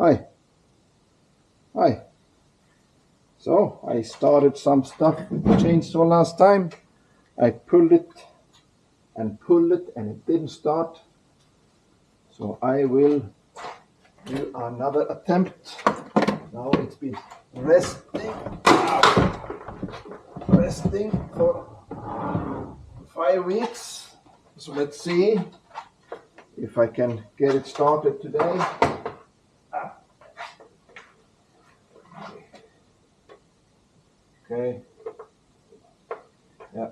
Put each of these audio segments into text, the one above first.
Hi. Hi. So I started some stuff with the chainsaw last time. I pulled it and it didn't start. So I will do another attempt. Now it's been resting for 5 weeks. So let's see if I can get it started today. Okay. Yeah,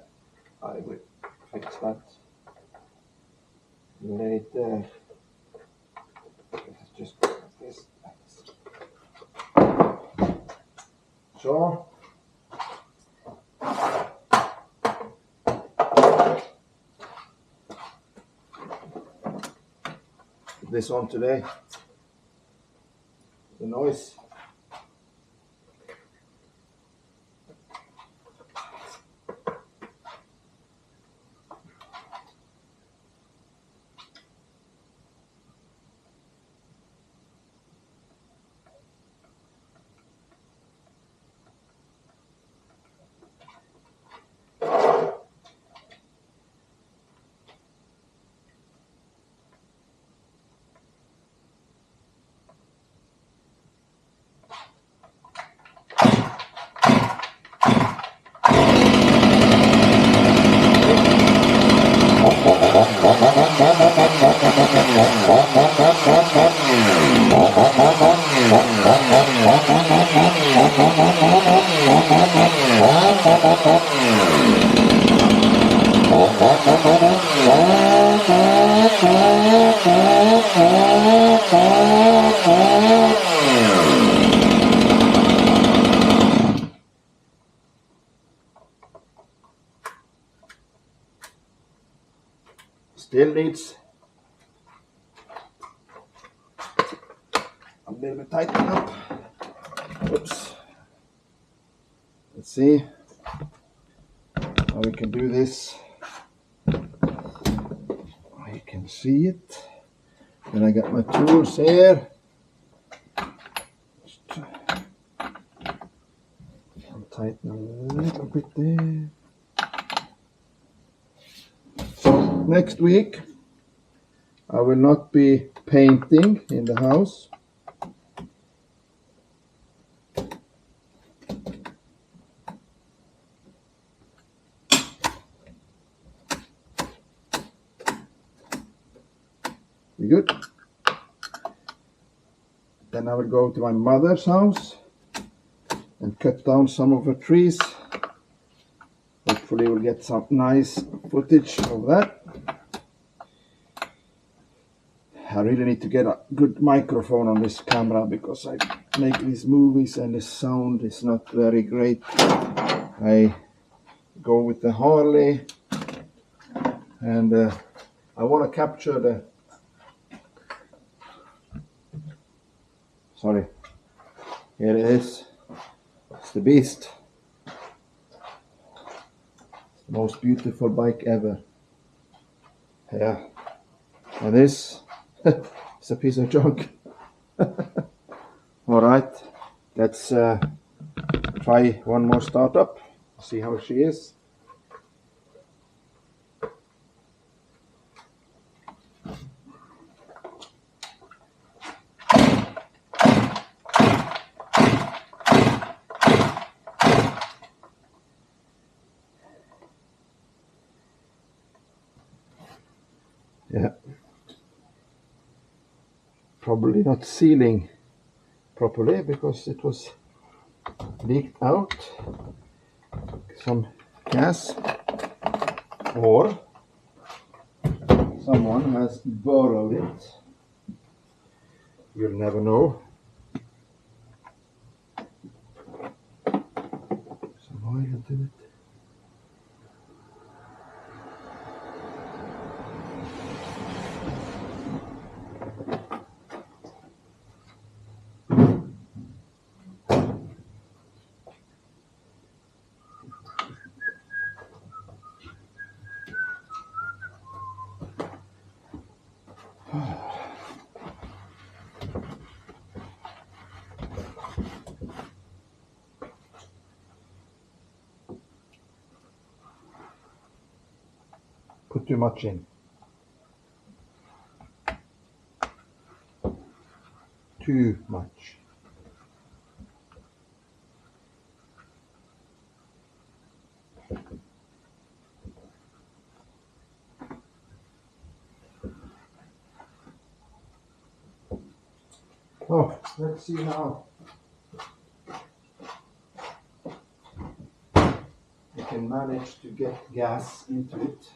I will fix that later. Let's just put this. So put this on today. The noise. Still needs a little bit tightening up. Oops. Let's see how we can do this. You can see it. And I got my tools here. I'll tighten a little bit there. So next week I will not be painting in the house. We good? Then I will go to my mother's house and cut down some of her trees. Hopefully we'll get some nice footage of that. I really need to get a good microphone on this camera because I make these movies and the sound is not very great. I go with the Harley and I want to capture the... Sorry, here it is. It's the beast. It's the most beautiful bike ever. Yeah, and this it's a piece of junk. Alright, let's try one more startup, see how she is. Yeah, probably not sealing properly because it was leaked out some gas, or someone has borrowed it. You'll never know. Some oil into it. put too much in. Too much. Oh, let's see now. We can manage to get gas into it.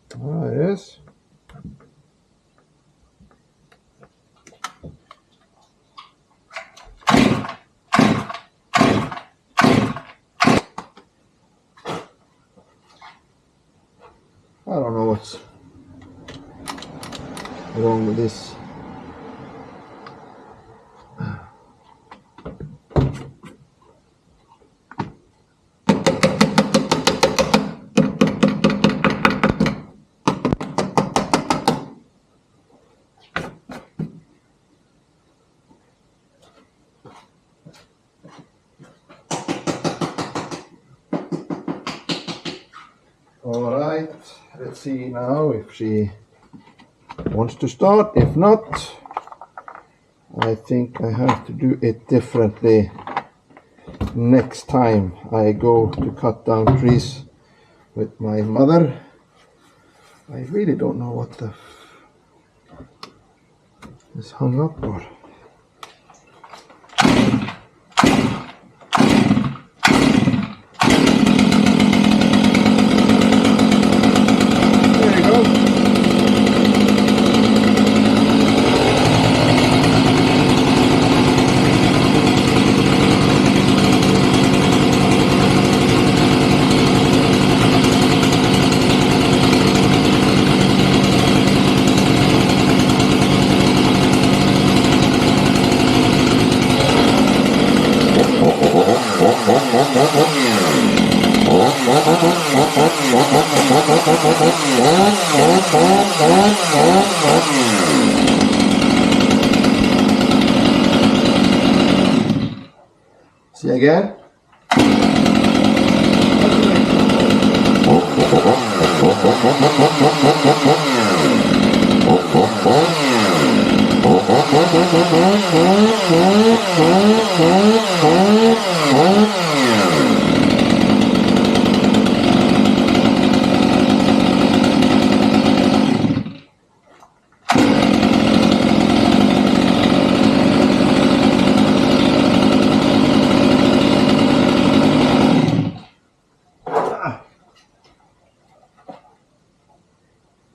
There it is. I don't know what's wrong with this. Alright, let's see now if she wants to start. If not, I think I have to do it differently next time I go to cut down trees with my mother. I really don't know what the is hung up or. There you go. See again.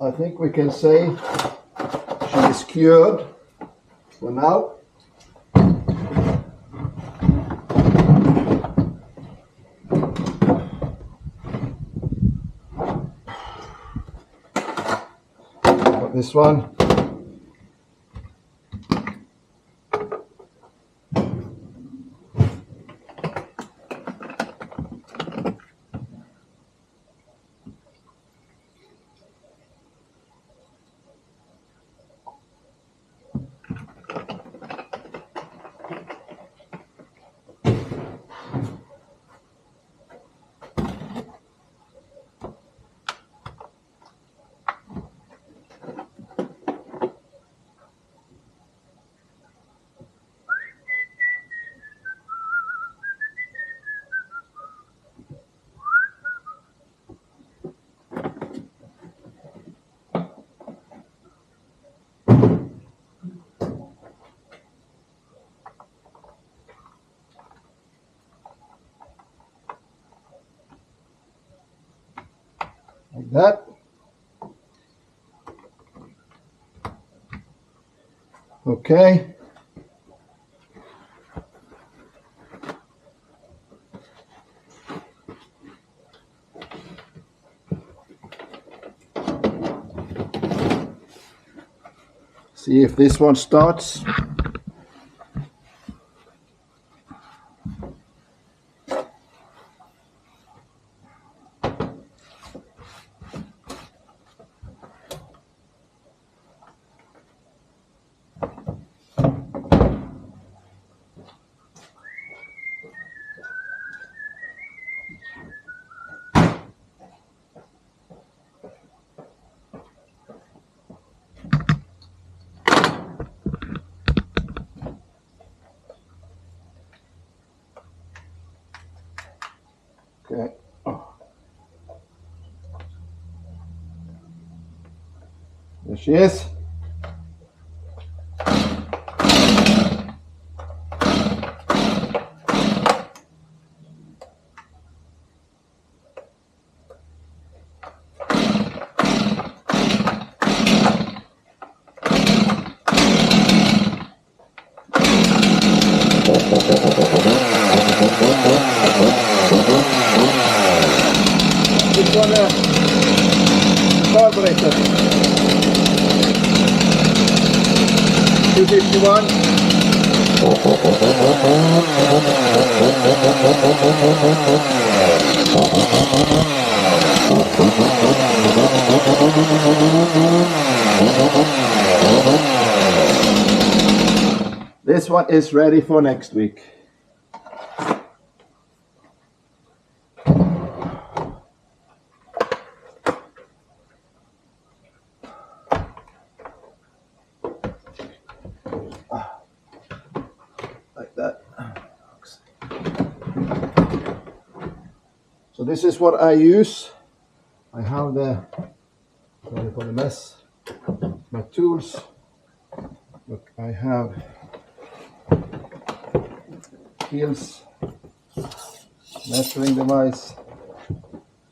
I think we can say she is cured for now. Got this one. Like that. Okay. See if this one starts. Okay. Oh. There she is. This one carburetor 251. This one is ready for next week. Like that. So this is what I use. I have sorry for the mess, my tools. Look, I have keels, measuring device.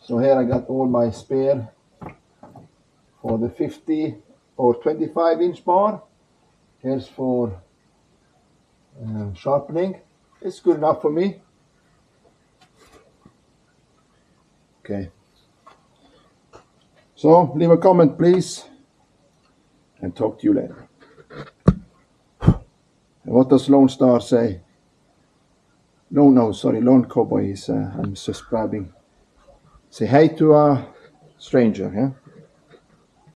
So here I got all my spare for the 50 or 25 inch bar. Here's for sharpening. It's good enough for me. Okay. So leave a comment please and talk to you later. And what does Lone Star say? Lone Cowboy is I'm subscribing. Say hi to a stranger, yeah?